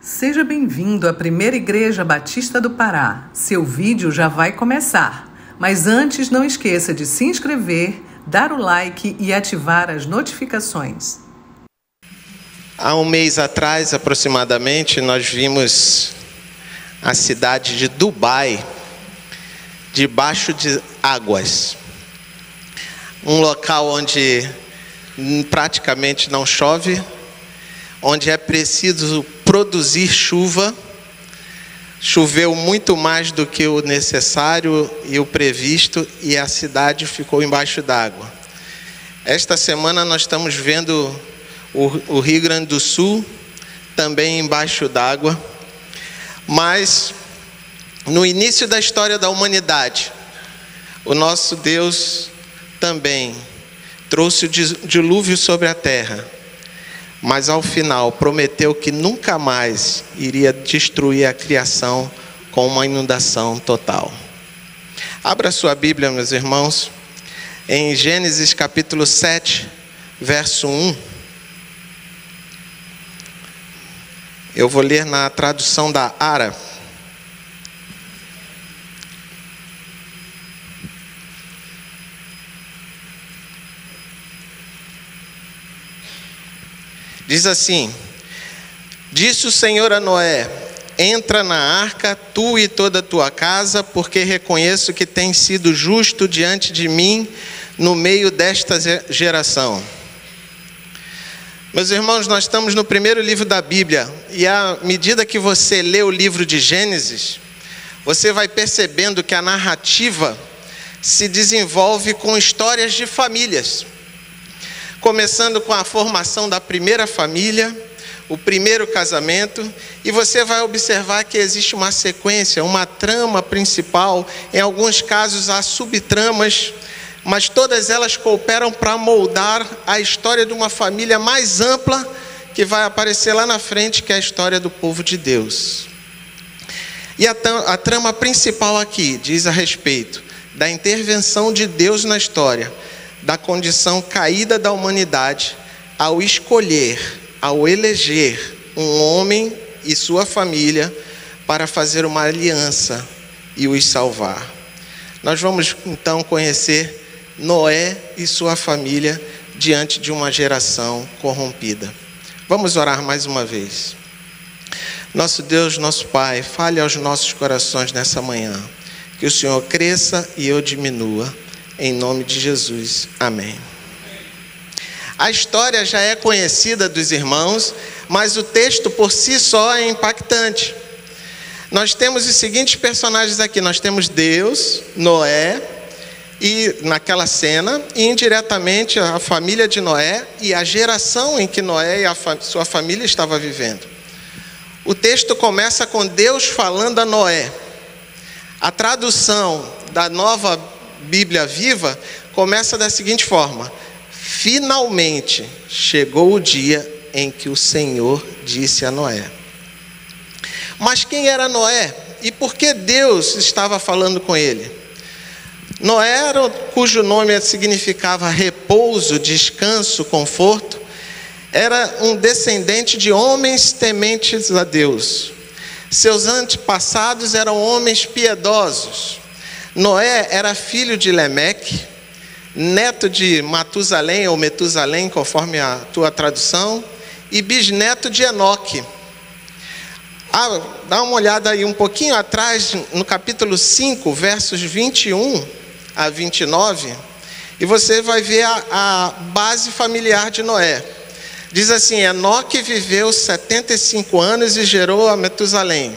Seja bem-vindo à Primeira Igreja Batista do Pará. Seu vídeo já vai começar. Mas antes, não esqueça de se inscrever, dar o like e ativar as notificações. Há um mês atrás, aproximadamente, nós vimos a cidade de Dubai debaixo de águas. Um local onde praticamente não chove, onde é preciso produzir chuva. Choveu muito mais do que o necessário e o previsto, e a cidade ficou embaixo d'água. Esta semana nós estamos vendo o Rio Grande do Sul também embaixo d'água. Mas no início da história da humanidade, o nosso Deus também trouxe o dilúvio sobre a terra, mas ao final prometeu que nunca mais iria destruir a criação com uma inundação total. Abra sua Bíblia, meus irmãos, em Gênesis capítulo 7, verso 1. Eu vou ler na tradução da Ara. Diz assim: disse o Senhor a Noé: entra na arca, tu e toda a tua casa, porque reconheço que tens sido justo diante de mim no meio desta geração. Meus irmãos, nós estamos no primeiro livro da Bíblia, e à medida que você lê o livro de Gênesis, você vai percebendo que a narrativa se desenvolve com histórias de famílias. Começando com a formação da primeira família, o primeiro casamento, e você vai observar que existe uma sequência, uma trama principal. Em alguns casos há subtramas, mas todas elas cooperam para moldar a história de uma família mais ampla que vai aparecer lá na frente, que é a história do povo de Deus. E a trama principal aqui diz a respeito da intervenção de Deus na história, da condição caída da humanidade, ao escolher, ao eleger um homem e sua família para fazer uma aliança e os salvar. Nós vamos então conhecer Noé e sua família diante de uma geração corrompida. Vamos orar mais uma vez. Nosso Deus, nosso Pai, fale aos nossos corações nessa manhã. Que o Senhor cresça e eu diminua. Em nome de Jesus, amém. A história já é conhecida dos irmãos, mas o texto por si só é impactante. Nós temos os seguintes personagens aqui. Nós temos Deus, Noé, e naquela cena, e indiretamente a família de Noé e a geração em que Noé e sua família estavam vivendo. O texto começa com Deus falando a Noé. A tradução da Nova Bíblia Viva começa da seguinte forma: finalmente chegou o dia em que o Senhor disse a Noé. Mas quem era Noé? E por que Deus estava falando com ele? Noé, cujo nome significava repouso, descanso, conforto, era um descendente de homens tementes a Deus. Seus antepassados eram homens piedosos. Noé era filho de Lemeque, neto de Matusalém ou Metusalém, conforme a tua tradução, e bisneto de Enoque. Dá uma olhada aí um pouquinho atrás, no capítulo 5, versos 21 a 29, e você vai ver a base familiar de Noé. Diz assim: Enoque viveu 75 anos e gerou a Metusalém.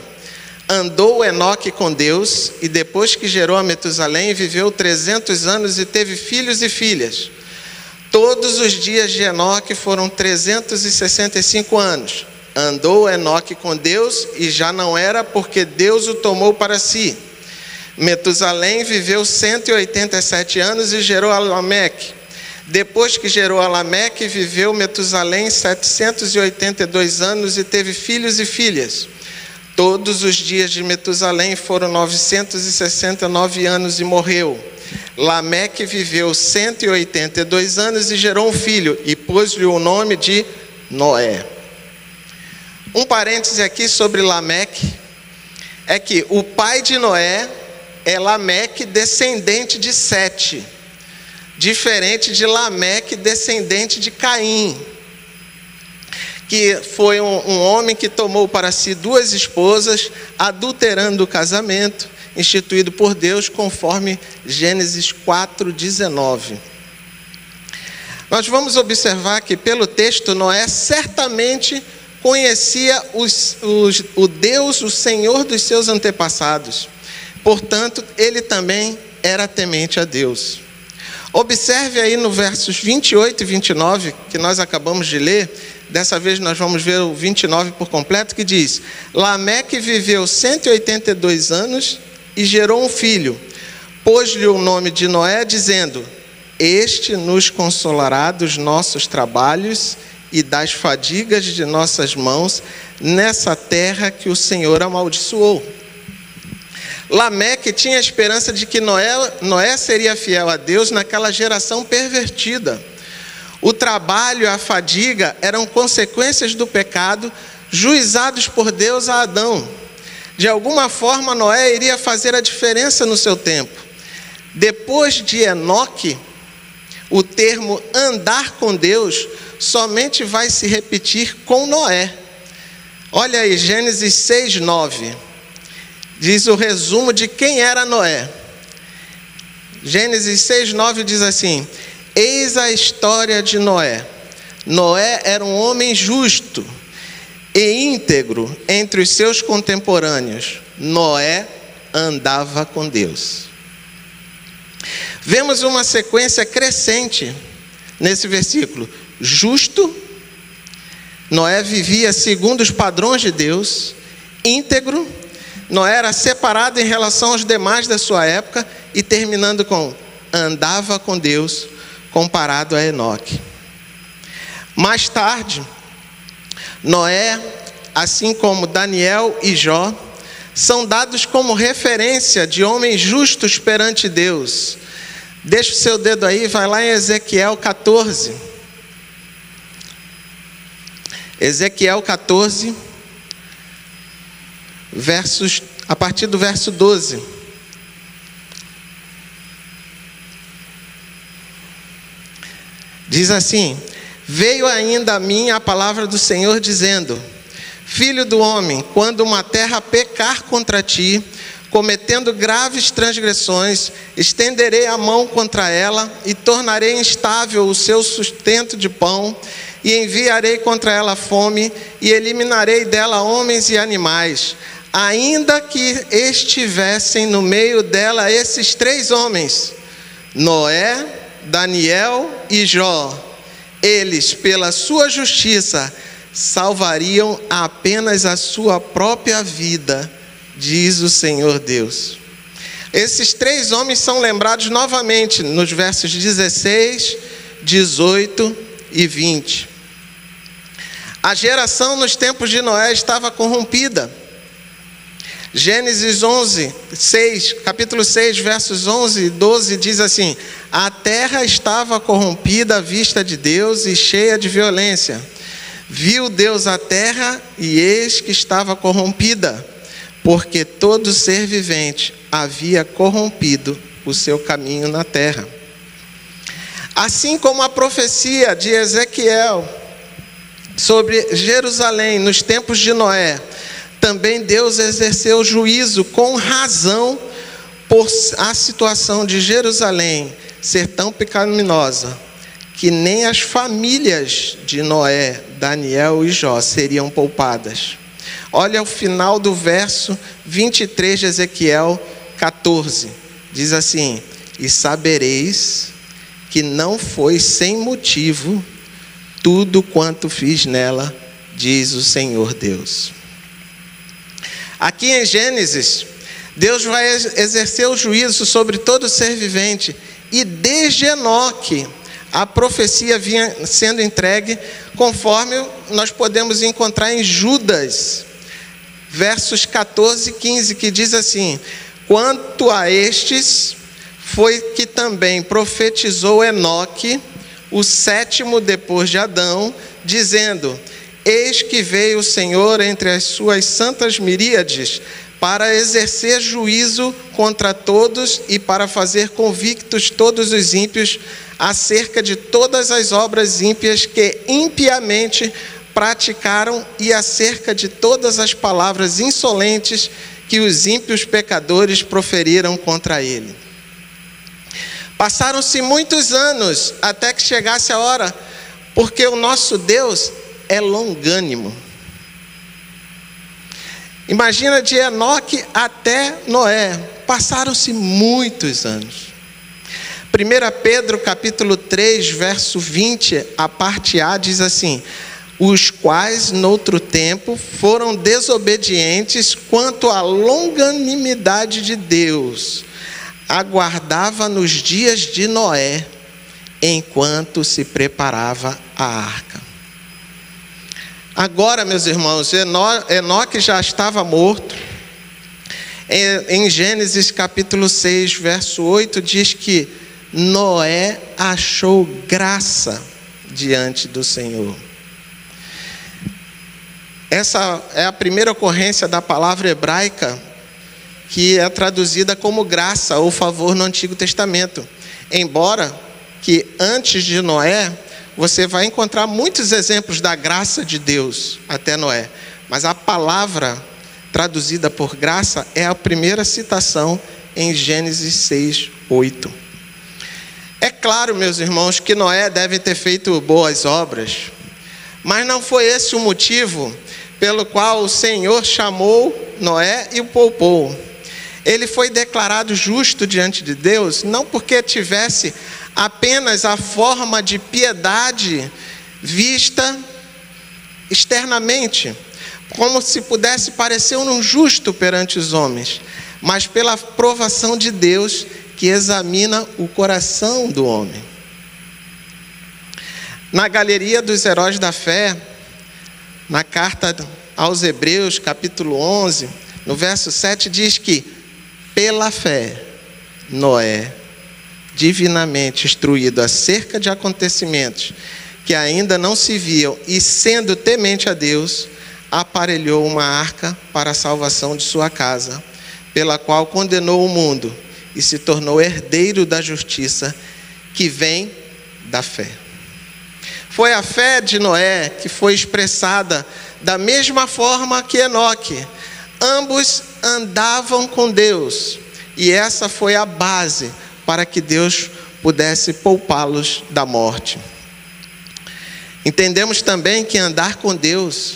Andou Enoque com Deus, e depois que gerou a Metusalém, viveu 300 anos e teve filhos e filhas. Todos os dias de Enoque foram 365 anos. Andou Enoque com Deus, e já não era, porque Deus o tomou para si. Metusalém viveu 187 anos e gerou a Lameque. Depois que gerou a Lameque, viveu Metusalém 782 anos e teve filhos e filhas. Todos os dias de Metusalém foram 969 anos e morreu. Lameque viveu 182 anos e gerou um filho, e pôs-lhe o nome de Noé. Um parêntese aqui sobre Lameque, é que o pai de Noé é Lameque, descendente de Sete, diferente de Lameque, descendente de Caim, que foi um homem que tomou para si 2 esposas, adulterando o casamento, instituído por Deus, conforme Gênesis 4:19. Nós vamos observar que, pelo texto, Noé certamente conhecia o Deus, o Senhor dos seus antepassados. Portanto, ele também era temente a Deus. Observe aí no versos 28 e 29, que nós acabamos de ler. Dessa vez nós vamos ver o 29 por completo, que diz: Lameque viveu 182 anos e gerou um filho. Pôs-lhe o nome de Noé, dizendo: Este nos consolará dos nossos trabalhos e das fadigas de nossas mãos nessa terra que o Senhor amaldiçoou. Lameque tinha a esperança de que Noé seria fiel a Deus naquela geração pervertida. O trabalho e a fadiga eram consequências do pecado, juizados por Deus a Adão. De alguma forma, Noé iria fazer a diferença no seu tempo. Depois de Enoque, o termo andar com Deus somente vai se repetir com Noé. Olha aí, Gênesis 6:9. Diz o resumo de quem era Noé. Gênesis 6:9 diz assim: Eis a história de Noé. Noé era um homem justo e íntegro entre os seus contemporâneos. Noé andava com Deus. Vemos uma sequência crescente nesse versículo. Justo, Noé vivia segundo os padrões de Deus. Íntegro, Noé era separado em relação aos demais da sua época. E terminando com andava com Deus, comparado a Enoque. Mais tarde, Noé, assim como Daniel e Jó, são dados como referência de homens justos perante Deus. Deixa o seu dedo aí, vai lá em Ezequiel 14. Ezequiel 14, a partir do verso 12. Diz assim: Veio ainda a mim a palavra do Senhor, dizendo: Filho do homem, quando uma terra pecar contra ti, cometendo graves transgressões, estenderei a mão contra ela e tornarei instável o seu sustento de pão, e enviarei contra ela fome, e eliminarei dela homens e animais, ainda que estivessem no meio dela esses 3 homens, Noé, Daniel e Jó. Eles, pela sua justiça, salvariam apenas a sua própria vida, diz o Senhor Deus. Esses 3 homens são lembrados novamente nos versos 16, 18 e 20. A geração nos tempos de Noé estava corrompida. Gênesis 6, capítulo 6, versos 11 e 12 diz assim: A terra estava corrompida à vista de Deus e cheia de violência. Viu Deus a terra e eis que estava corrompida, porque todo ser vivente havia corrompido o seu caminho na terra. Assim como a profecia de Ezequiel sobre Jerusalém nos tempos de Noé, também Deus exerceu juízo com razão por a situação de Jerusalém ser tão pecaminosa, que nem as famílias de Noé, Daniel e Jó seriam poupadas. Olha o final do verso 23 de Ezequiel 14. Diz assim: E sabereis que não foi sem motivo tudo quanto fiz nela, diz o Senhor Deus. Aqui em Gênesis, Deus vai exercer o juízo sobre todo ser vivente. E desde Enoque, a profecia vinha sendo entregue, conforme nós podemos encontrar em Judas, versos 14 e 15, que diz assim: Quanto a estes, foi que também profetizou Enoque, o 7º depois de Adão, dizendo: Eis que veio o Senhor entre as suas santas miríades, para exercer juízo contra todos e para fazer convictos todos os ímpios acerca de todas as obras ímpias que impiamente praticaram e acerca de todas as palavras insolentes que os ímpios pecadores proferiram contra ele. Passaram-se muitos anos até que chegasse a hora, porque o nosso Deus é longânimo. Imagina de Enoque até Noé, passaram-se muitos anos. 1 Pedro capítulo 3, verso 20, a parte A diz assim: os quais noutro tempo foram desobedientes quanto à longanimidade de Deus, aguardava nos dias de Noé, enquanto se preparava a arca. Agora, meus irmãos, Enoque já estava morto. Em Gênesis capítulo 6, verso 8, diz que Noé achou graça diante do Senhor. Essa é a primeira ocorrência da palavra hebraica que é traduzida como graça ou favor no Antigo Testamento. Embora que antes de Noé, você vai encontrar muitos exemplos da graça de Deus até Noé. Mas a palavra traduzida por graça é a primeira citação em Gênesis 6, 8. É claro, meus irmãos, que Noé deve ter feito boas obras, mas não foi esse o motivo pelo qual o Senhor chamou Noé e o poupou. Ele foi declarado justo diante de Deus, não porque tivesse apenas a forma de piedade vista externamente, como se pudesse parecer um justo perante os homens, mas pela aprovação de Deus que examina o coração do homem. Na galeria dos heróis da fé, na carta aos Hebreus, capítulo 11, no verso 7, diz que pela fé, Noé, divinamente instruído acerca de acontecimentos que ainda não se viam e sendo temente a Deus, aparelhou uma arca para a salvação de sua casa, pela qual condenou o mundo e se tornou herdeiro da justiça que vem da fé. Foi a fé de Noé que foi expressada da mesma forma que Enoque. Ambos andavam com Deus e essa foi a base para que Deus pudesse poupá-los da morte. Entendemos também que andar com Deus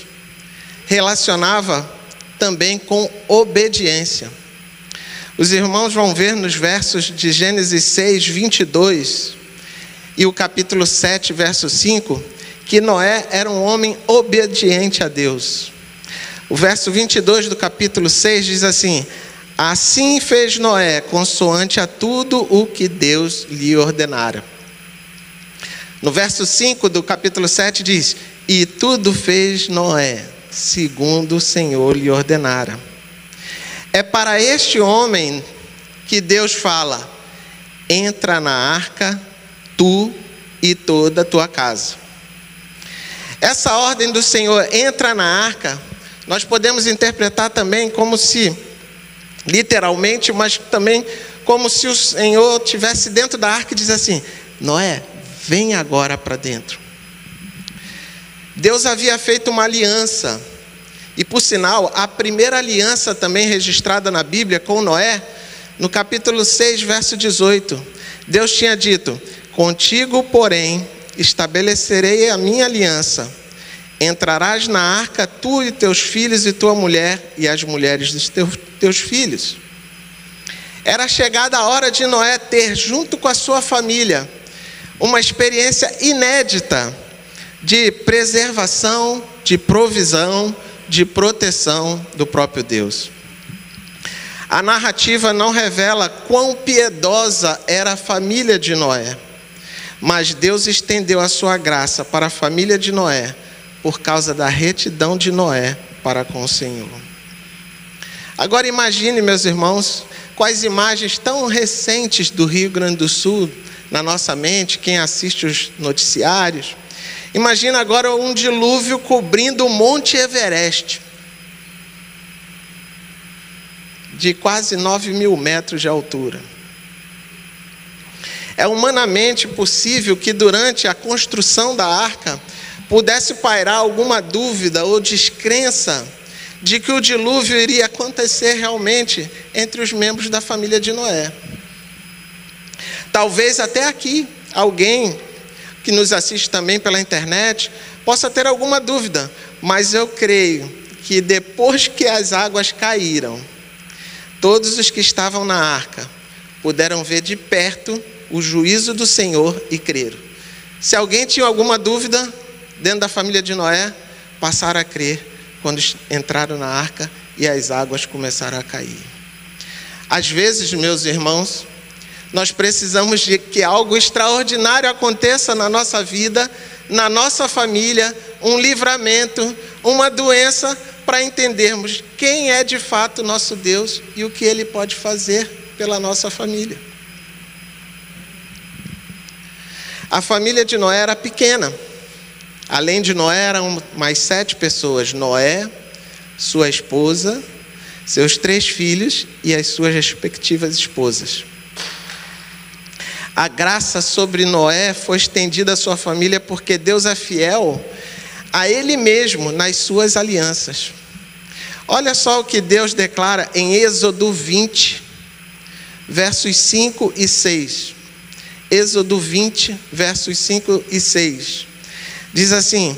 relacionava também com obediência. Os irmãos vão ver nos versos de Gênesis 6, 22 e o capítulo 7, verso 5, que Noé era um homem obediente a Deus. O verso 22 do capítulo 6 diz assim: assim fez Noé, consoante a tudo o que Deus lhe ordenara. No verso 5 do capítulo 7 diz: e tudo fez Noé, segundo o Senhor lhe ordenara. É para este homem que Deus fala: entra na arca, tu e toda a tua casa. Essa ordem do Senhor, entra na arca, nós podemos interpretar também como se, literalmente, mas também como se o Senhor estivesse dentro da arca e diz assim: Noé, vem agora para dentro. Deus havia feito uma aliança, e por sinal, a primeira aliança também registrada na Bíblia com Noé, no capítulo 6, verso 18, Deus tinha dito: contigo, porém, estabelecerei a minha aliança. Entrarás na arca, tu e teus filhos e tua mulher e as mulheres dos teus filhos. Era chegada a hora de Noé ter, junto com a sua família, uma experiência inédita de preservação, de provisão, de proteção do próprio Deus. A narrativa não revela quão piedosa era a família de Noé, mas Deus estendeu a sua graça para a família de Noé por causa da retidão de Noé para com o Senhor. Agora imagine, meus irmãos, quais imagens tão recentes do Rio Grande do Sul na nossa mente, quem assiste os noticiários. Imagina agora um dilúvio cobrindo o Monte Everest, de quase 9.000 metros de altura. É humanamente possível que durante a construção da arca pudesse pairar alguma dúvida ou descrença de que o dilúvio iria acontecer realmente entre os membros da família de Noé. Talvez até aqui alguém que nos assiste também pela internet possa ter alguma dúvida, mas eu creio que depois que as águas caíram, todos os que estavam na arca puderam ver de perto o juízo do Senhor e creram. Se alguém tinha alguma dúvida dentro da família de Noé, passaram a crer quando entraram na arca e as águas começaram a cair. Às vezes, meus irmãos, nós precisamos de que algo extraordinário aconteça na nossa vida, na nossa família, um livramento, uma doença, para entendermos quem é de fato nosso Deus e o que Ele pode fazer pela nossa família. A família de Noé era pequena. Além de Noé, eram mais 7 pessoas. Noé, sua esposa, seus 3 filhos e as suas respectivas esposas. A graça sobre Noé foi estendida à sua família porque Deus é fiel a Ele mesmo nas suas alianças. Olha só o que Deus declara em Êxodo 20, versos 5 e 6. Êxodo 20, versos 5 e 6. Diz assim,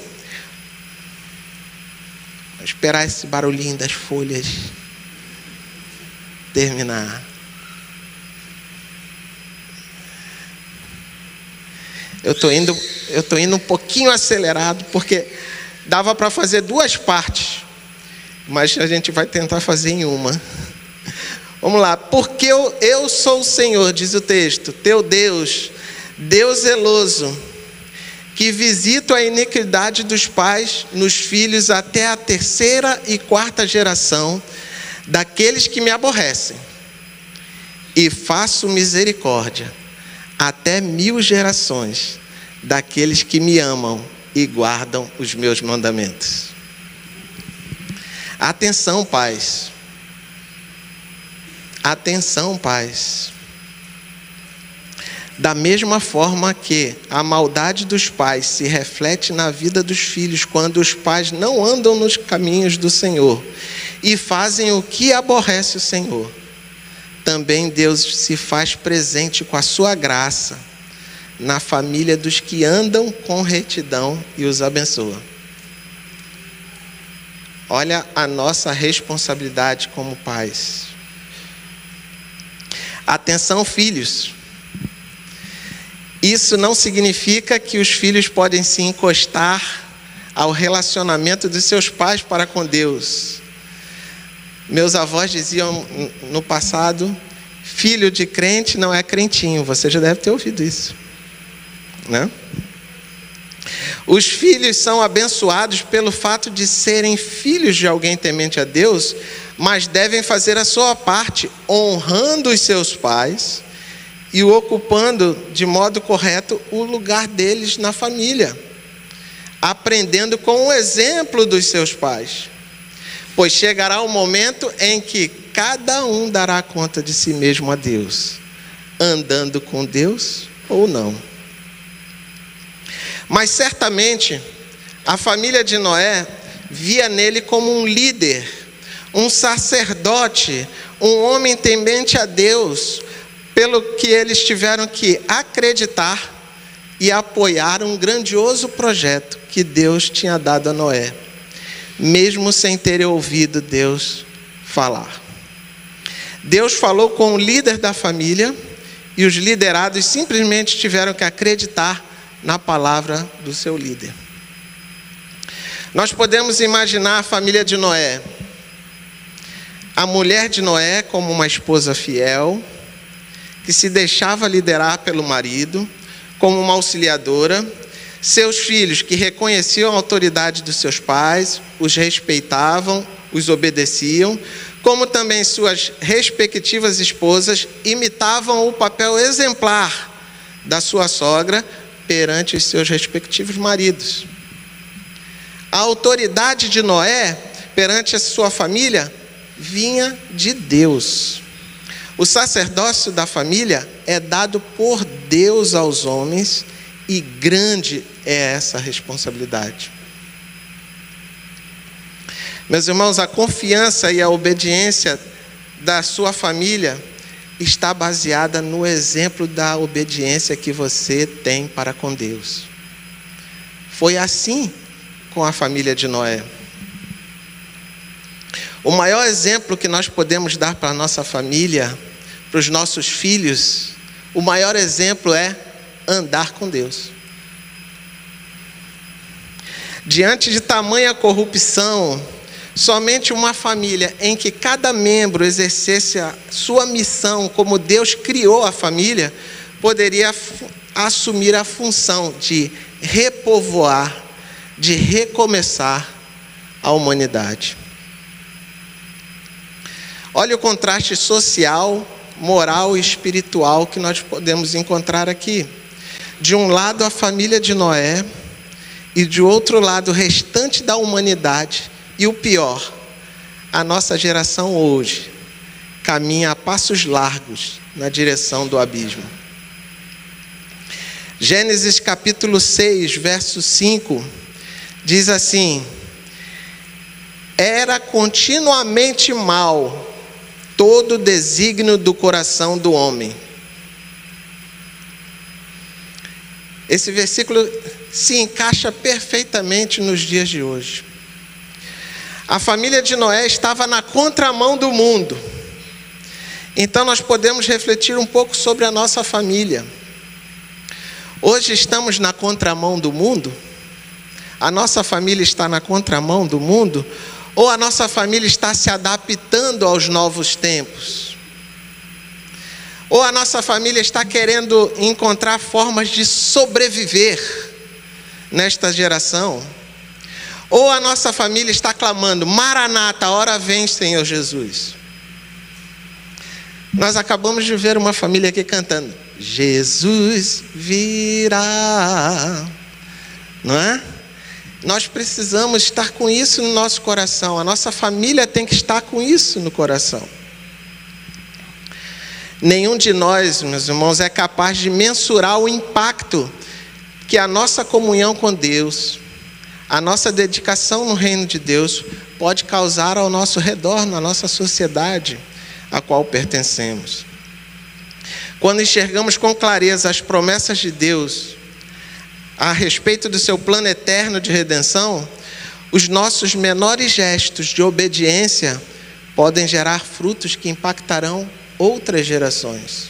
vou esperar esse barulhinho das folhas terminar. Eu tô indo um pouquinho acelerado, porque dava para fazer 2 partes, mas a gente vai tentar fazer em uma. Vamos lá. Porque eu sou o Senhor, diz o texto, teu Deus, Deus zeloso, que visito a iniquidade dos pais nos filhos até a 3ª e 4ª geração daqueles que me aborrecem, e faço misericórdia até 1000 gerações daqueles que me amam e guardam os meus mandamentos. Atenção, pais. Atenção, pais. Da mesma forma que a maldade dos pais se reflete na vida dos filhos quando os pais não andam nos caminhos do Senhor e fazem o que aborrece o Senhor, também Deus se faz presente com a sua graça na família dos que andam com retidão e os abençoa. Olha a nossa responsabilidade como pais. Atenção, filhos. Isso não significa que os filhos podem se encostar ao relacionamento dos seus pais para com Deus. Meus avós diziam no passado, filho de crente não é crentinho. Você já deve ter ouvido isso, né? Os filhos são abençoados pelo fato de serem filhos de alguém temente a Deus, mas devem fazer a sua parte, honrando os seus pais e ocupando de modo correto o lugar deles na família, aprendendo com o exemplo dos seus pais. Pois chegará o momento em que cada um dará conta de si mesmo a Deus, andando com Deus ou não. Mas certamente a família de Noé via nele como um líder, um sacerdote, um homem temente a Deus, pelo que eles tiveram que acreditar e apoiar um grandioso projeto que Deus tinha dado a Noé, mesmo sem terem ouvido Deus falar. Deus falou com o líder da família e os liderados simplesmente tiveram que acreditar na palavra do seu líder. Nós podemos imaginar a família de Noé, a mulher de Noé como uma esposa fiel, que se deixava liderar pelo marido, como uma auxiliadora, seus filhos que reconheciam a autoridade dos seus pais, os respeitavam, os obedeciam, como também suas respectivas esposas imitavam o papel exemplar da sua sogra, perante os seus respectivos maridos. A autoridade de Noé perante a sua família vinha de Deus. O sacerdócio da família é dado por Deus aos homens e grande é essa responsabilidade. Meus irmãos, a confiança e a obediência da sua família está baseada no exemplo da obediência que você tem para com Deus. Foi assim com a família de Noé. O maior exemplo que nós podemos dar para a nossa família, para os nossos filhos, o maior exemplo é andar com Deus. Diante de tamanha corrupção, somente uma família em que cada membro exercesse a sua missão como Deus criou a família, poderia assumir a função de repovoar, de recomeçar a humanidade. Olha o contraste social, moral e espiritual que nós podemos encontrar aqui. De um lado a família de Noé e de outro lado o restante da humanidade. E o pior, a nossa geração hoje caminha a passos largos na direção do abismo. Gênesis capítulo 6, verso 5, diz assim: era continuamente mal todo o desígnio do coração do homem. Esse versículo se encaixa perfeitamente nos dias de hoje. A família de Noé estava na contramão do mundo. Então nós podemos refletir um pouco sobre a nossa família. Hoje estamos na contramão do mundo? A nossa família está na contramão do mundo? Ou a nossa família está se adaptando aos novos tempos? Ou a nossa família está querendo encontrar formas de sobreviver nesta geração? Ou a nossa família está clamando: Maranata, a hora vem, Senhor Jesus. Nós acabamos de ver uma família aqui cantando: Jesus virá. Não é? Nós precisamos estar com isso no nosso coração. A nossa família tem que estar com isso no coração. Nenhum de nós, meus irmãos, é capaz de mensurar o impacto que a nossa comunhão com Deus, a nossa dedicação no reino de Deus pode causar ao nosso redor, na nossa sociedade a qual pertencemos. Quando enxergamos com clareza as promessas de Deus a respeito do seu plano eterno de redenção, os nossos menores gestos de obediência podem gerar frutos que impactarão outras gerações.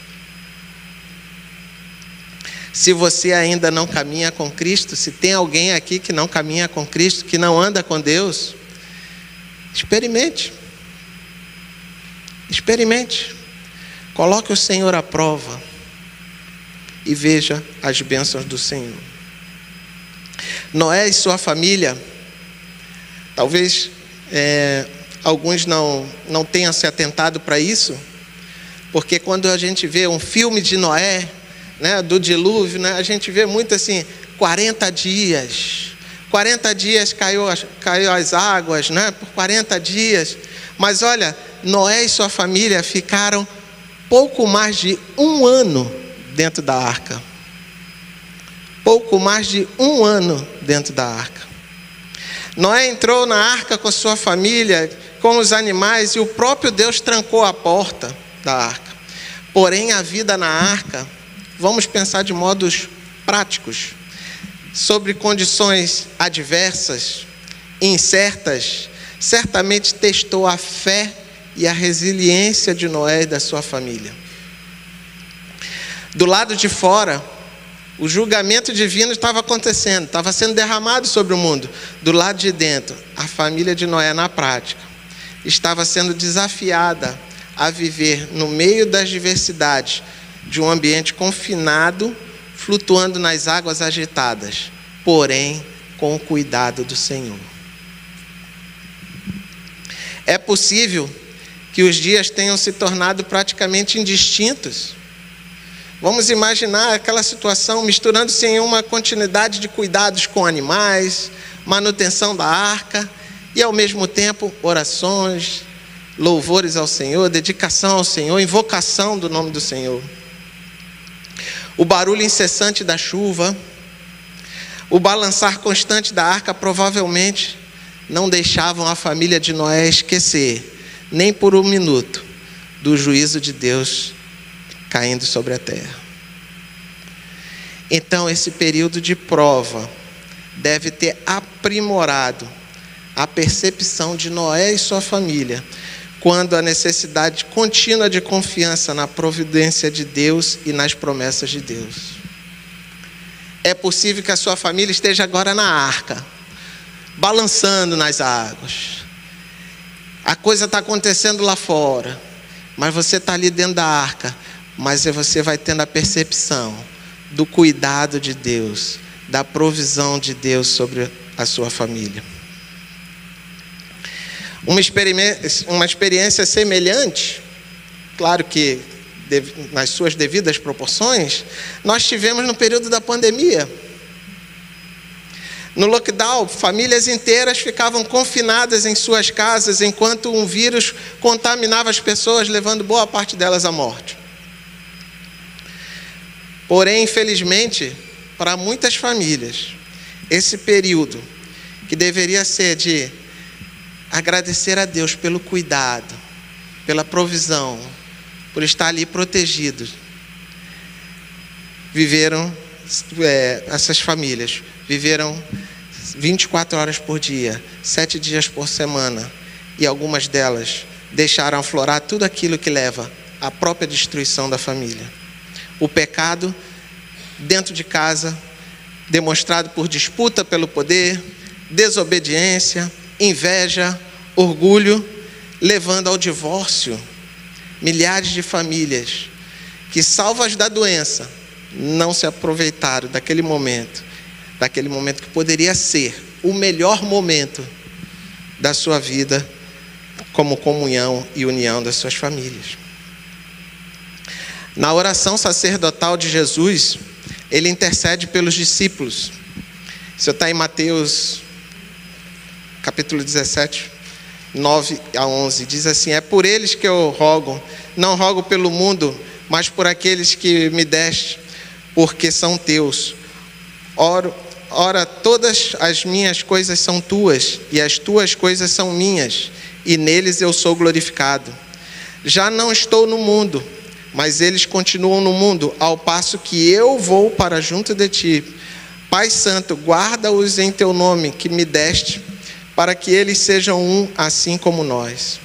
Se você ainda não caminha com Cristo, se tem alguém aqui que não caminha com Cristo, que não anda com Deus, experimente. Experimente. Coloque o Senhor à prova e veja as bênçãos do Senhor. Noé e sua família, talvez alguns não tenham se atentado para isso, porque quando a gente vê um filme de Noé, né, do dilúvio, né, a gente vê muito assim, 40 dias. 40 dias caiu as águas, né, por 40 dias. Mas olha, Noé e sua família ficaram pouco mais de 1 ano dentro da arca. Pouco mais de 1 ano dentro da arca. Noé entrou na arca com a sua família, com os animais, e o próprio Deus trancou a porta da arca. Porém, a vida na arca, vamos pensar de modos práticos, sobre condições adversas, incertas, certamente testou a fé e a resiliência de Noé e da sua família. Do lado de fora, o julgamento divino estava acontecendo, estava sendo derramado sobre o mundo. Do lado de dentro, a família de Noé, na prática, estava sendo desafiada a viver no meio das diversidades de um ambiente confinado, flutuando nas águas agitadas, porém com o cuidado do Senhor. É possível que os dias tenham se tornado praticamente indistintos, Vamos imaginar aquela situação misturando-se em uma continuidade de cuidados com animais, manutenção da arca e, ao mesmo tempo, orações, louvores ao Senhor, dedicação ao Senhor, invocação do nome do Senhor. O barulho incessante da chuva, o balançar constante da arca provavelmente não deixavam a família de Noé esquecer, nem por um minuto, do juízo de Deus caindo sobre a terra. Então, esse período de prova deve ter aprimorado a percepção de Noé e sua família, quando a necessidade contínua de confiança na providência de Deus e nas promessas de Deus. É possível que a sua família esteja agora na arca, balançando nas águas. A coisa está acontecendo lá fora, mas você está ali dentro da arca. Mas você vai tendo a percepção do cuidado de Deus, da provisão de Deus sobre a sua família. Uma experiência semelhante, claro que nas suas devidas proporções, nós tivemos no período da pandemia. No lockdown, famílias inteiras ficavam confinadas em suas casas enquanto um vírus contaminava as pessoas, levando boa parte delas à morte. Porém, infelizmente, para muitas famílias, esse período, que deveria ser de agradecer a Deus pelo cuidado, pela provisão, por estar ali protegidos, essas famílias viveram 24 horas por dia, 7 dias por semana, e algumas delas deixaram aflorar tudo aquilo que leva à própria destruição da família. O pecado dentro de casa, demonstrado por disputa pelo poder, desobediência, inveja, orgulho, levando ao divórcio. Milhares de famílias que, salvas da doença, não se aproveitaram daquele momento que poderia ser o melhor momento da sua vida, como comunhão e união das suas famílias. Na oração sacerdotal de Jesus, ele intercede pelos discípulos. Isso está em Mateus, capítulo 17, 9 a 11. Diz assim: é por eles que eu rogo, não rogo pelo mundo, mas por aqueles que me deste, porque são teus. Ora, todas as minhas coisas são tuas, e as tuas coisas são minhas, e neles eu sou glorificado. Já não estou no mundo, mas eles continuam no mundo, ao passo que eu vou para junto de ti. Pai Santo, guarda-os em teu nome que me deste, para que eles sejam um, assim como nós.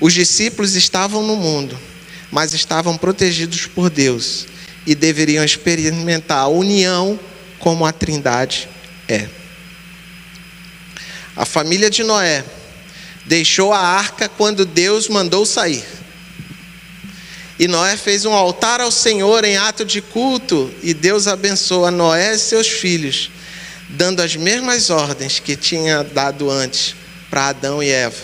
Os discípulos estavam no mundo, mas estavam protegidos por Deus, e deveriam experimentar a união como a Trindade é. A família de Noé deixou a arca quando Deus mandou sair. E Noé fez um altar ao Senhor em ato de culto, e Deus abençoa Noé e seus filhos, dando as mesmas ordens que tinha dado antes para Adão e Eva.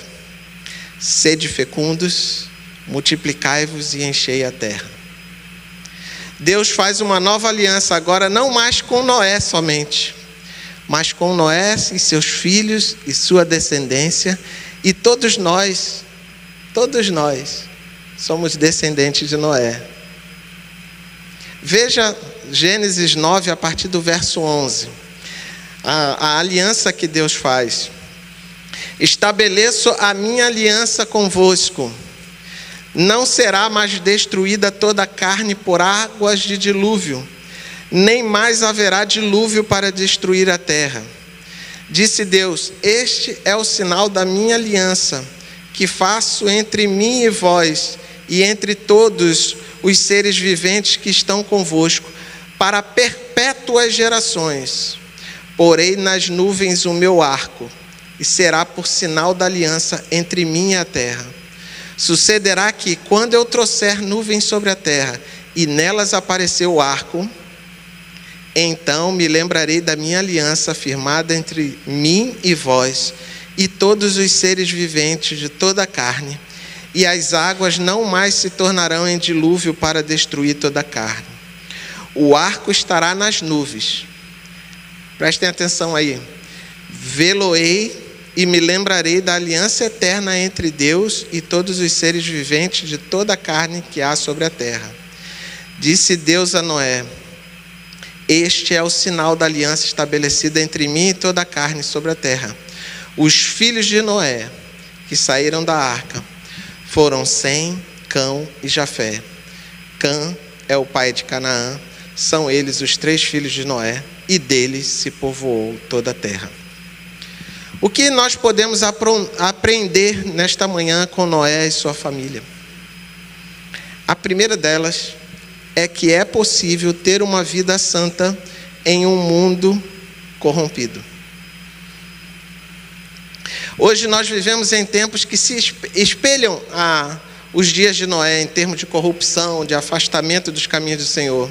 Sede fecundos, multiplicai-vos e enchei a terra. Deus faz uma nova aliança agora, não mais com Noé somente, mas com Noé e seus filhos e sua descendência, e todos nós somos descendentes de Noé. Veja Gênesis 9, a partir do verso 11. A aliança que Deus faz. Estabeleço a minha aliança convosco. Não será mais destruída toda a carne por águas de dilúvio, nem mais haverá dilúvio para destruir a terra. Disse Deus: este é o sinal da minha aliança, que faço entre mim e vós, e entre todos os seres viventes que estão convosco, para perpétuas gerações. Porei nas nuvens o meu arco, e será por sinal da aliança entre mim e a terra. Sucederá que, quando eu trouxer nuvens sobre a terra, e nelas aparecer o arco, então me lembrarei da minha aliança firmada entre mim e vós, e todos os seres viventes de toda a carne, e as águas não mais se tornarão em dilúvio para destruir toda a carne. O arco estará nas nuvens. Prestem atenção aí. Vê-lo-ei e me lembrarei da aliança eterna entre Deus e todos os seres viventes de toda a carne que há sobre a terra. Disse Deus a Noé: este é o sinal da aliança estabelecida entre mim e toda a carne sobre a terra. Os filhos de Noé, que saíram da arca, foram Sem, Cão e Jafé. Cã é o pai de Canaã. São eles os 3 filhos de Noé, e deles se povoou toda a terra. O que nós podemos aprender nesta manhã com Noé e sua família? A primeira delas é que é possível ter uma vida santa em um mundo corrompido. Hoje nós vivemos em tempos que se espelham os dias de Noé em termos de corrupção, de afastamento dos caminhos do Senhor.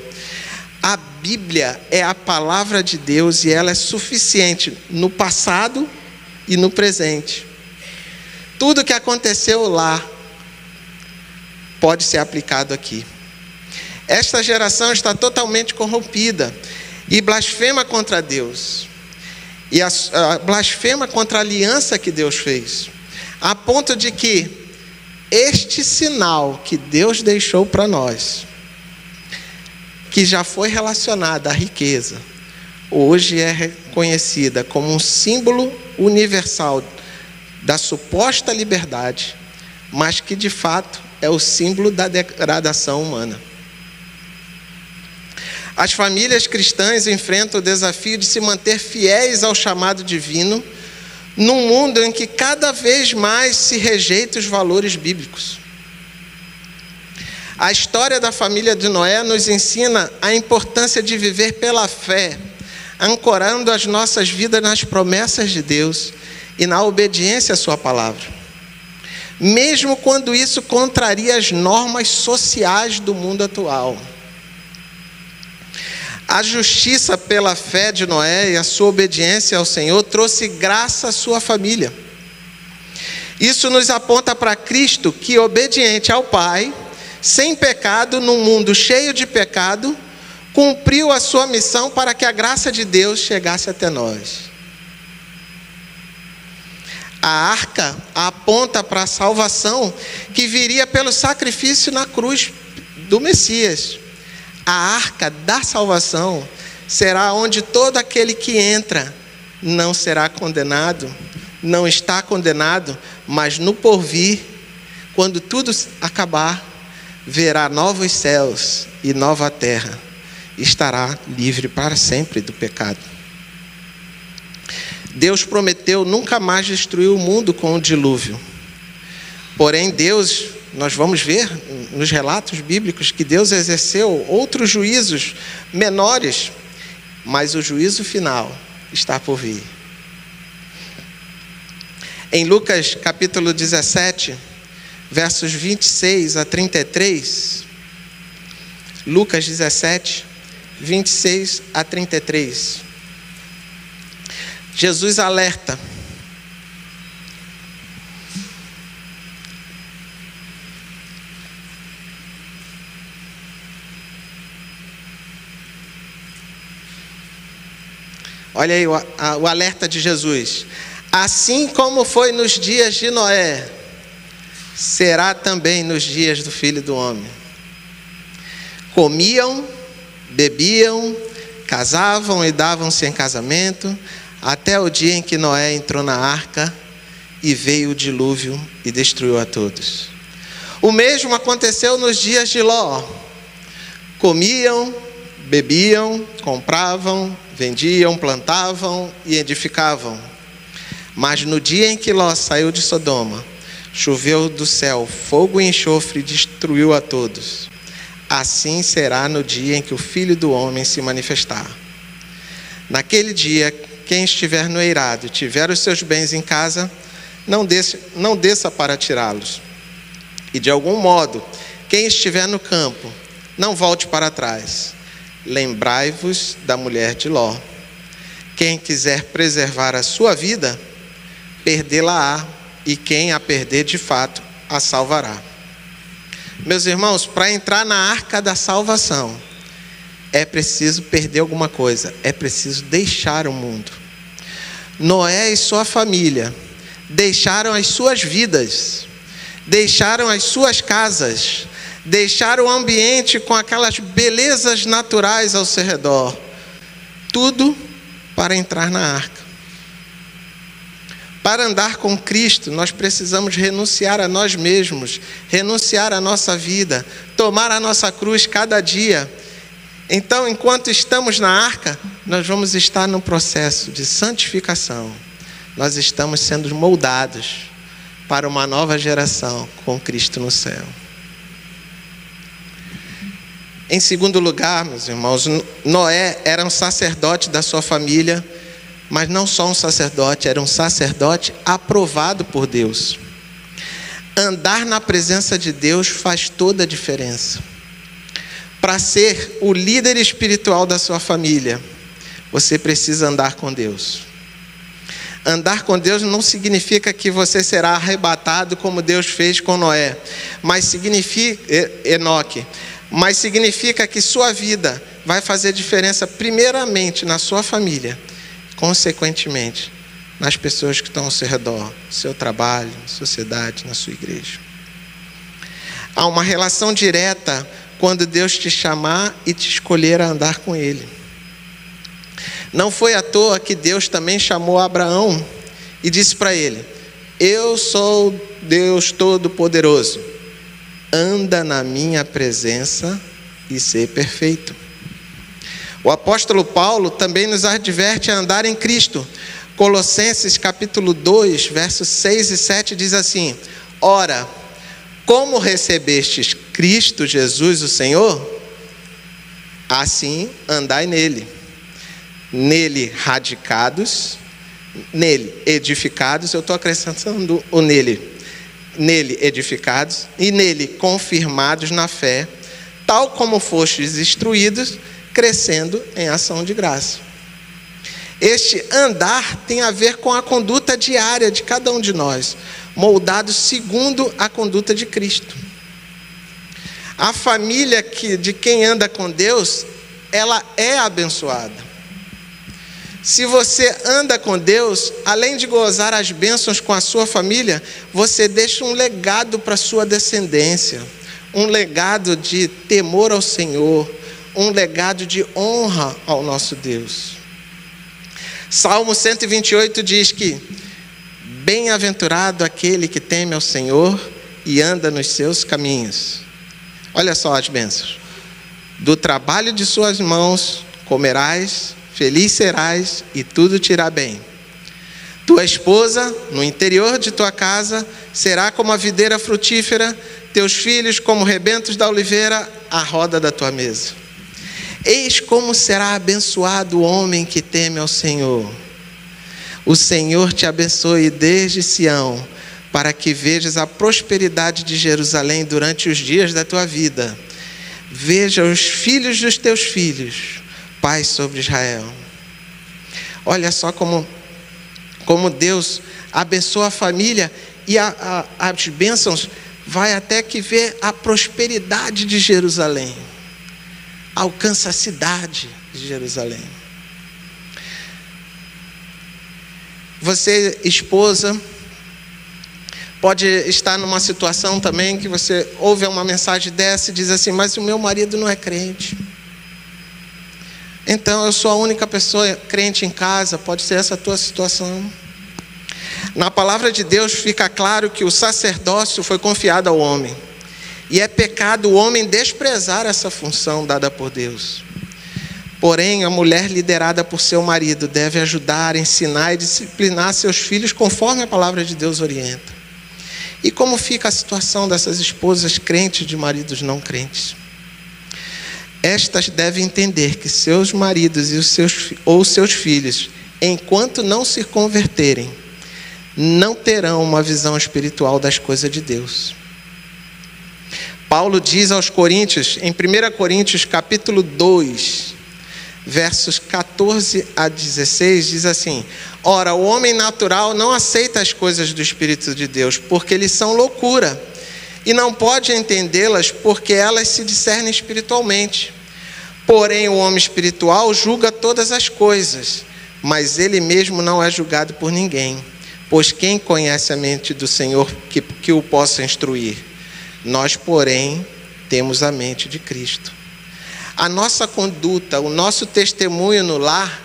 A Bíblia é a palavra de Deus e ela é suficiente no passado e no presente. Tudo que aconteceu lá pode ser aplicado aqui. Esta geração está totalmente corrompida e blasfema contra Deus. E blasfema contra a aliança que Deus fez. A ponto de que este sinal que Deus deixou para nós, que já foi relacionada à riqueza, hoje é reconhecida como um símbolo universal da suposta liberdade, mas que de fato é o símbolo da degradação humana. As famílias cristãs enfrentam o desafio de se manter fiéis ao chamado divino num mundo em que cada vez mais se rejeita os valores bíblicos. A história da família de Noé nos ensina a importância de viver pela fé, ancorando as nossas vidas nas promessas de Deus e na obediência à sua palavra. Mesmo quando isso contraria as normas sociais do mundo atual. A justiça pela fé de Noé e a sua obediência ao Senhor trouxe graça à sua família. Isso nos aponta para Cristo, que obediente ao Pai, sem pecado, num mundo cheio de pecado, cumpriu a sua missão para que a graça de Deus chegasse até nós. A arca aponta para a salvação que viria pelo sacrifício na cruz do Messias. A arca da salvação será onde todo aquele que entra não será condenado, não está condenado, mas no porvir, quando tudo acabar, verá novos céus e nova terra, estará livre para sempre do pecado. Deus prometeu nunca mais destruir o mundo com o dilúvio. Porém, Deus, nós vamos ver nos relatos bíblicos que Deus exerceu outros juízos menores, mas o juízo final está por vir. Em Lucas capítulo 17, versos 26 a 33, Lucas 17, 26 a 33, Jesus alerta. Olha aí o alerta de Jesus. Assim como foi nos dias de Noé, será também nos dias do Filho do Homem. Comiam, bebiam, casavam e davam-se em casamento, até o dia em que Noé entrou na arca e veio o dilúvio e destruiu a todos. O mesmo aconteceu nos dias de Ló. Comiam, bebiam, compravam, vendiam, plantavam e edificavam. Mas no dia em que Ló saiu de Sodoma, choveu do céu fogo e enxofre e destruiu a todos. Assim será no dia em que o Filho do Homem se manifestar. Naquele dia, quem estiver no eirado e tiver os seus bens em casa, não desça para tirá-los. E de algum modo, quem estiver no campo, não volte para trás. Lembrai-vos da mulher de Ló. Quem quiser preservar a sua vida, perdê-la-á, e quem a perder de fato, a salvará. Meus irmãos, para entrar na arca da salvação, é preciso perder alguma coisa, é preciso deixar o mundo. Noé e sua família deixaram as suas vidas, deixaram as suas casas, deixaram o ambiente com aquelas belezas naturais ao seu redor, tudo para entrar na arca. Para andar com Cristo, nós precisamos renunciar a nós mesmos, renunciar à nossa vida, tomar a nossa cruz cada dia. Então, enquanto estamos na arca, nós vamos estar no processo de santificação. Nós estamos sendo moldados para uma nova geração com Cristo no céu. Em segundo lugar, meus irmãos, Noé era um sacerdote da sua família, mas não só um sacerdote, era um sacerdote aprovado por Deus. Andar na presença de Deus faz toda a diferença. Para ser o líder espiritual da sua família, você precisa andar com Deus. Andar com Deus não significa que você será arrebatado como Deus fez com Noé, mas significa Enoque, mas significa que sua vida vai fazer diferença primeiramente na sua família, consequentemente nas pessoas que estão ao seu redor, no seu trabalho, na sociedade, na sua igreja. Há uma relação direta quando Deus te chamar e te escolher a andar com Ele. Não foi à toa que Deus também chamou Abraão e disse para ele: eu sou Deus Todo-Poderoso, anda na minha presença e ser perfeito. O apóstolo Paulo também nos adverte a andar em Cristo. Colossenses capítulo 2, versos 6 e 7 diz assim: ora, como recebestes Cristo Jesus o Senhor, assim andai nele. Nele radicados, nele edificados, eu estou acrescentando o nele edificados e nele confirmados na fé, tal como fostes instruídos, crescendo em ação de graça. Este andar tem a ver com a conduta diária de cada um de nós, moldados segundo a conduta de Cristo. A família de quem anda com Deus, ela é abençoada. Se você anda com Deus, além de gozar as bênçãos com a sua família, você deixa um legado para a sua descendência, um legado de temor ao Senhor, um legado de honra ao nosso Deus. Salmo 128 diz que bem-aventurado aquele que teme ao Senhor e anda nos seus caminhos. Olha só as bênçãos. Do trabalho de suas mãos comerás, feliz serás e tudo te irá bem. Tua esposa, no interior de tua casa, será como a videira frutífera, teus filhos como rebentos da oliveira, à roda da tua mesa. Eis como será abençoado o homem que teme ao Senhor. O Senhor te abençoe desde Sião, para que vejas a prosperidade de Jerusalém durante os dias da tua vida. Veja os filhos dos teus filhos, paz sobre Israel. Olha só como Deus abençoa a família e as bênçãos vai até que vê a prosperidade de Jerusalém. Alcança a cidade de Jerusalém. Você, esposa, pode estar numa situação também que você ouve uma mensagem dessa e diz assim: mas o meu marido não é crente. Então eu sou a única pessoa crente em casa. Pode ser essa a tua situação. Na palavra de Deus fica claro que o sacerdócio foi confiado ao homem. E é pecado o homem desprezar essa função dada por Deus. Porém, a mulher liderada por seu marido deve ajudar, ensinar e disciplinar seus filhos conforme a palavra de Deus orienta. E como fica a situação dessas esposas crentes de maridos não crentes? Estas devem entender que seus maridos ou seus filhos, enquanto não se converterem, não terão uma visão espiritual das coisas de Deus. Paulo diz aos Coríntios, em 1 Coríntios capítulo 2, versos 14 a 16, diz assim: ora, o homem natural não aceita as coisas do Espírito de Deus, porque eles são loucura, e não pode entendê-las porque elas se discernem espiritualmente. Porém, o homem espiritual julga todas as coisas, mas ele mesmo não é julgado por ninguém. Pois quem conhece a mente do Senhor que o possa instruir? Nós, porém, temos a mente de Cristo. A nossa conduta, o nosso testemunho no lar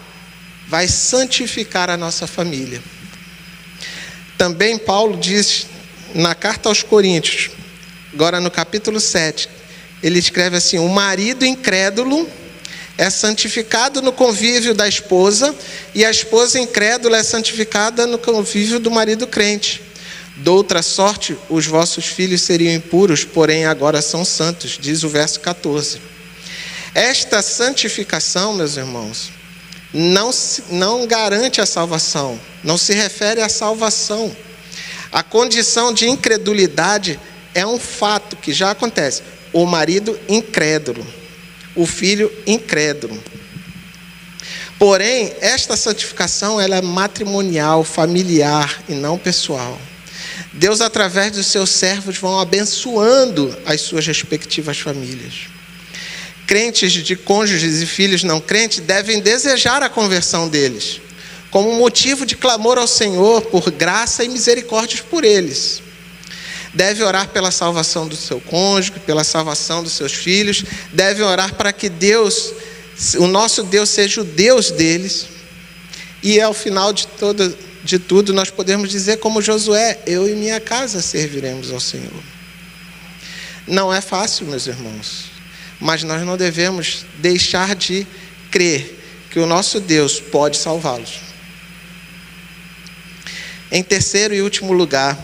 vai santificar a nossa família. Também Paulo diz na carta aos Coríntios, agora no capítulo 7, ele escreve assim: o marido incrédulo é santificado no convívio da esposa, e a esposa incrédula é santificada no convívio do marido crente. Doutra sorte, os vossos filhos seriam impuros, porém agora são santos, diz o verso 14. Esta santificação, meus irmãos, não garante a salvação, não se refere à salvação. A condição de incredulidade é um fato que já acontece. O marido incrédulo, o filho incrédulo. Porém, esta santificação ela é matrimonial, familiar e não pessoal. Deus, através dos seus servos, vão abençoando as suas respectivas famílias. Crentes de cônjuges e filhos não crentes devem desejar a conversão deles, como motivo de clamor ao Senhor por graça e misericórdia por eles. Deve orar pela salvação do seu cônjuge, pela salvação dos seus filhos. Deve orar para que Deus, o nosso Deus, seja o Deus deles. E ao final de tudo, nós podemos dizer como Josué: eu e minha casa serviremos ao Senhor. Não é fácil, meus irmãos, mas nós não devemos deixar de crer que o nosso Deus pode salvá-los. Em terceiro e último lugar,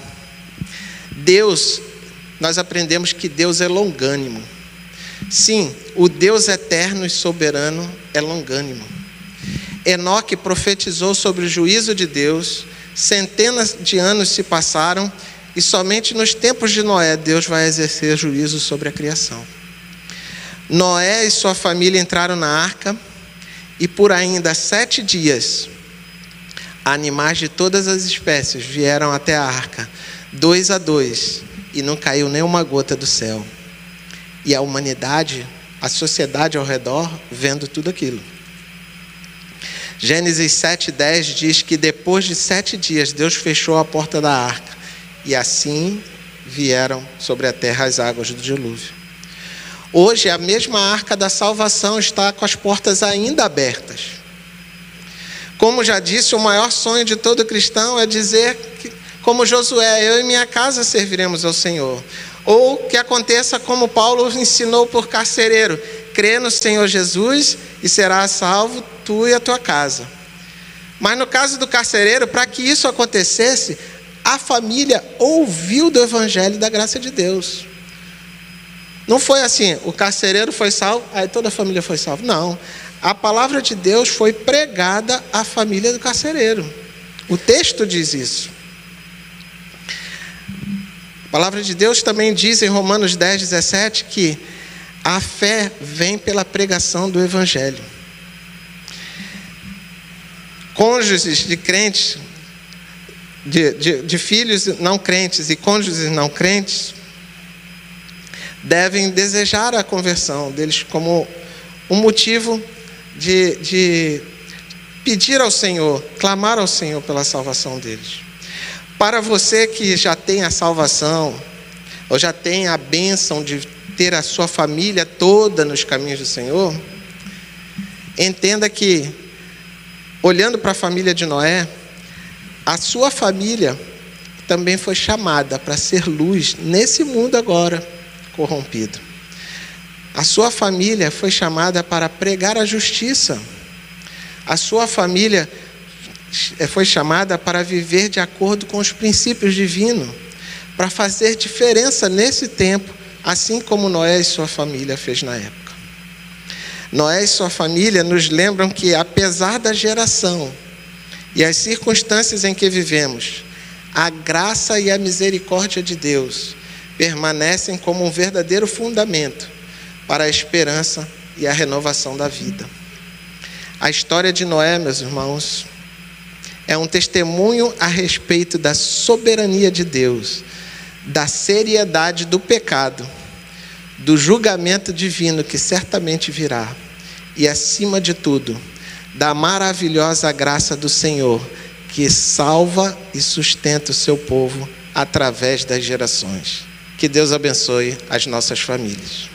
nós aprendemos que Deus é longânimo. Sim, o Deus eterno e soberano é longânimo. Enoque profetizou sobre o juízo de Deus, centenas de anos se passaram, e somente nos tempos de Noé Deus vai exercer juízo sobre a criação. Noé e sua família entraram na arca, e por ainda 7 dias, animais de todas as espécies vieram até a arca, 2 a 2, e não caiu nem uma gota do céu. E a humanidade, a sociedade ao redor, vendo tudo aquilo. Gênesis 7:10 diz que depois de 7 dias, Deus fechou a porta da arca, e assim vieram sobre a terra as águas do dilúvio. Hoje, a mesma arca da salvação está com as portas ainda abertas. Como já disse, o maior sonho de todo cristão é dizer que, como Josué: eu e minha casa serviremos ao Senhor. Ou que aconteça como Paulo ensinou por carcereiro: crê no Senhor Jesus e serás salvo, tu e a tua casa. Mas no caso do carcereiro, para que isso acontecesse, a família ouviu do evangelho da graça de Deus. Não foi assim: o carcereiro foi salvo, aí toda a família foi salva. Não. A palavra de Deus foi pregada à família do carcereiro. O texto diz isso. A palavra de Deus também diz em Romanos 10:17 que a fé vem pela pregação do evangelho. Cônjuges de crentes, de filhos não crentes e cônjuges não crentes, devem desejar a conversão deles como um motivo de pedir ao Senhor, clamar ao Senhor pela salvação deles. Para você que já tem a salvação, ou já tem a bênção de ter a sua família toda nos caminhos do Senhor, entenda que, olhando para a família de Noé, a sua família também foi chamada para ser luz nesse mundo agora corrompido. A sua família foi chamada para pregar a justiça. A sua família foi chamada para viver de acordo com os princípios divinos, para fazer diferença nesse tempo, assim como Noé e sua família fez na época. Noé e sua família nos lembram que, apesar da geração e as circunstâncias em que vivemos, a graça e a misericórdia de Deus permanecem como um verdadeiro fundamento para a esperança e a renovação da vida. A história de Noé, meus irmãos, é um testemunho a respeito da soberania de Deus, da seriedade do pecado, do julgamento divino que certamente virá, e, acima de tudo, da maravilhosa graça do Senhor, que salva e sustenta o seu povo através das gerações. Que Deus abençoe as nossas famílias.